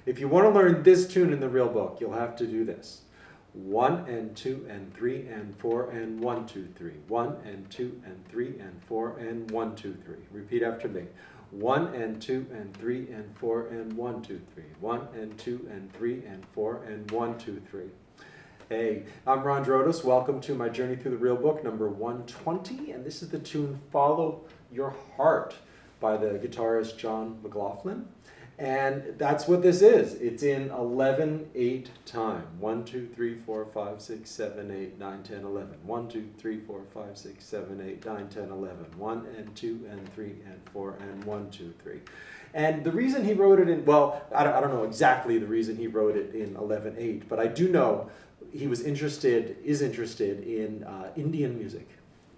If you want to learn this tune in the real book, you'll have to do this. 1 and 2 and 3 and 4 and 1, 2, 3. 1 and 2 and 3 and 4 and 1, 2, 3. Repeat after me. 1 and 2 and 3 and 4 and 1, 2, 3. 1 and 2 and 3 and 4 and 1, 2, 3. Hey, I'm Ron Drotos. Welcome to my Journey Through the Real Book, number 120, and this is the tune Follow Your Heart by the guitarist John McLaughlin. And that's what this is. It's in 11/8 time. 1, 2, 3, 4, 5, 6, 7, 8, 9, 10, 11. 1, 2, 3, 4, 5, 6, 7, 8, 9, 10, 11. 1 and 2 and 3 and 4 and 1, 2, 3. And the reason he wrote it in, well, I don't know exactly the reason he wrote it in 11/8, but I do know he is interested in Indian music.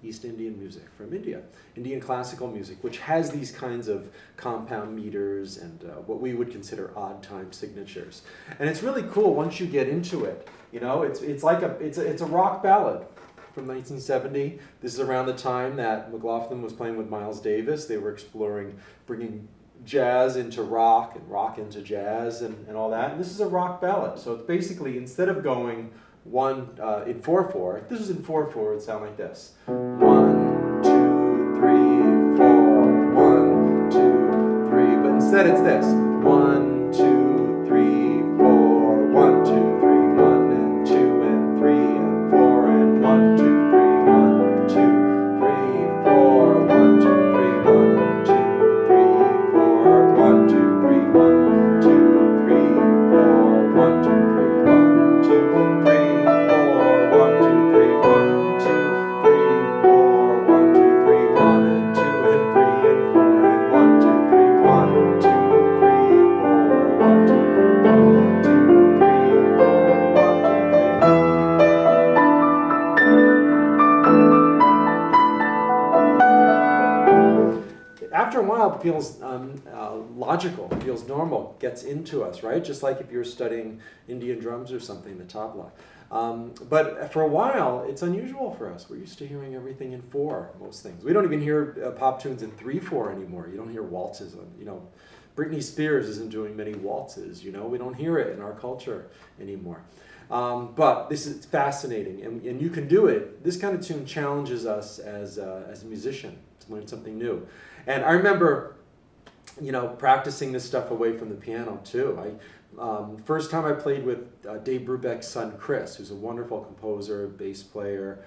East Indian music from India, Indian classical music, which has these kinds of compound meters and what we would consider odd time signatures. And it's really cool once you get into it. You know, it's a rock ballad from 1970. This is around the time that McLaughlin was playing with Miles Davis. They were exploring bringing jazz into rock and rock into jazz and all that. And this is a rock ballad. So it's basically, instead of going one in 4/4. If this was in 4/4, it would sound like this. 1, 2, 3, 4. 1, 2, 3. But instead, it's this. 1, 2, 3, 4. 1, 2, 3. 1 and 2 and 3 and 4 and 1, 2, 3. 1, 2, 3, 4. 1, 2, 3. 1, 2, 3, 4. 1, 2, 3. 1, 2, 3, 4. 1, 2, 3. 1, 2, 3. After a while, it feels logical, feels normal, gets into us, right? Just like if you're studying Indian drums or something, the tabla. But for a while, it's unusual for us. We're used to hearing everything in 4, most things. We don't even hear pop tunes in 3/4 anymore. You don't hear waltzes. Britney Spears isn't doing many waltzes. We don't hear it in our culture anymore. But this is fascinating, and you can do it. This kind of tune challenges us as a musician to learn something new. And I remember, practicing this stuff away from the piano too. First time I played with Dave Brubeck's son Chris, who's a wonderful composer, bass player,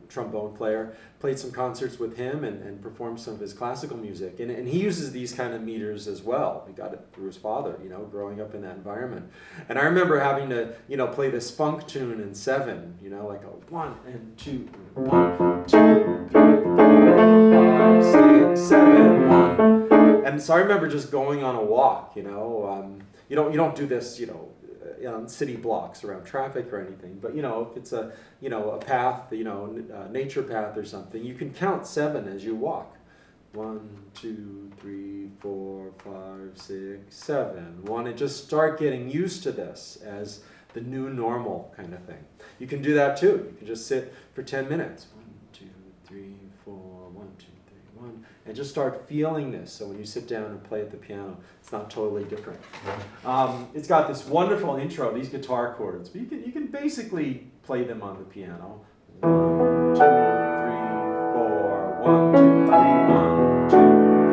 trombone player. Played some concerts with him and performed some of his classical music. And he uses these kind of meters as well. He got it through his father, growing up in that environment. And I remember having to, play this funk tune in 7, like a 1 and 2, 1, 2, 3, 4, 5, 6, 7, 1. And so I remember just going on a walk, you don't do this, on city blocks around traffic or anything, but if it's a path, nature path or something, you can count 7 as you walk. 1, 2, 3, 4, 5, 6, 7. 1, and just start getting used to this as the new normal kind of thing. You can do that too. You can just sit for 10 minutes. 1, 2, 3, 4, 1, 2, 3, 1, and just start feeling this. So when you sit down and play at the piano, it's not totally different. It's got this wonderful intro, these guitar chords, but you can basically play them on the piano. 1, 2, 3, 4. 1, 2, 3, 1, 2,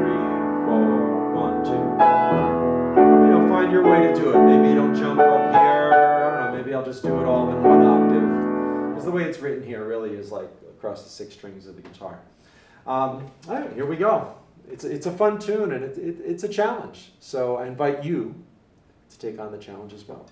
3, 4. 1, 2. Find your way to do it. Maybe you don't jump up here. I don't know. Maybe I'll just do it all in one octave. Because the way it's written here really is like across the 6 strings of the guitar. All right, here we go. It's a fun tune, and it's a challenge. So I invite you to take on the challenge as well.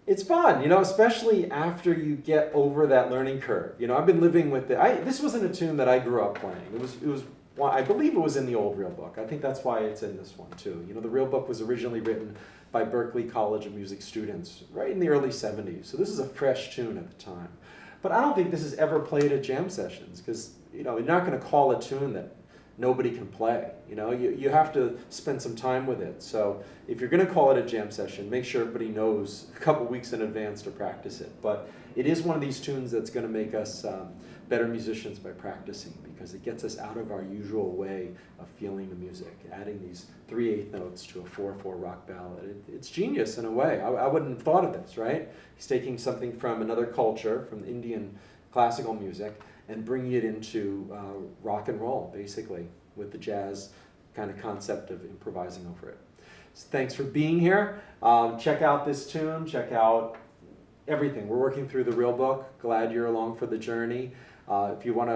It's fun, you know, especially after you get over that learning curve. You know, I've been living with it. This wasn't a tune that I grew up playing. Well, I believe it was in the old real book. I think that's why it's in this one too. You know, the real book was originally written by Berklee College of Music students right in the early 70s. So this is a fresh tune at the time. But I don't think this is ever played at jam sessions because, you know, you're not going to call a tune that nobody can play. You know, you have to spend some time with it. So if you're going to call it a jam session, make sure everybody knows a couple weeks in advance to practice it. But it is one of these tunes that's going to make us better musicians by practicing, because it gets us out of our usual way of feeling the music, adding these 3/8 notes to a 4/4 rock ballad. It's genius in a way. I wouldn't have thought of this, right? He's taking something from another culture, from Indian classical music, and bringing it into rock and roll, basically, with the jazz kind of concept of improvising over it. So thanks for being here. Check out this tune, check out everything. We're working through the real book. Glad you're along for the journey. If you want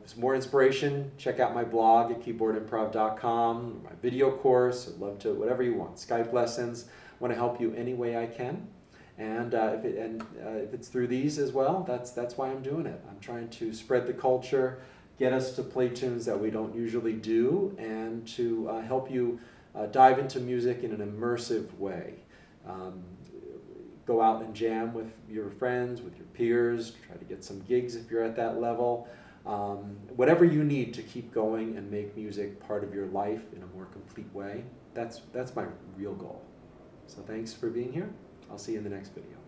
some more inspiration, check out my blog at keyboardimprov.com, my video course. I'd love to, whatever you want. Skype lessons. Want to help you any way I can. And if it's through these as well, that's why I'm doing it. I'm trying to spread the culture, get us to play tunes that we don't usually do, and to help you dive into music in an immersive way. Go out and jam with your friends, with your peers, try to get some gigs if you're at that level. Whatever you need to keep going and make music part of your life in a more complete way, that's my real goal. So thanks for being here. I'll see you in the next video.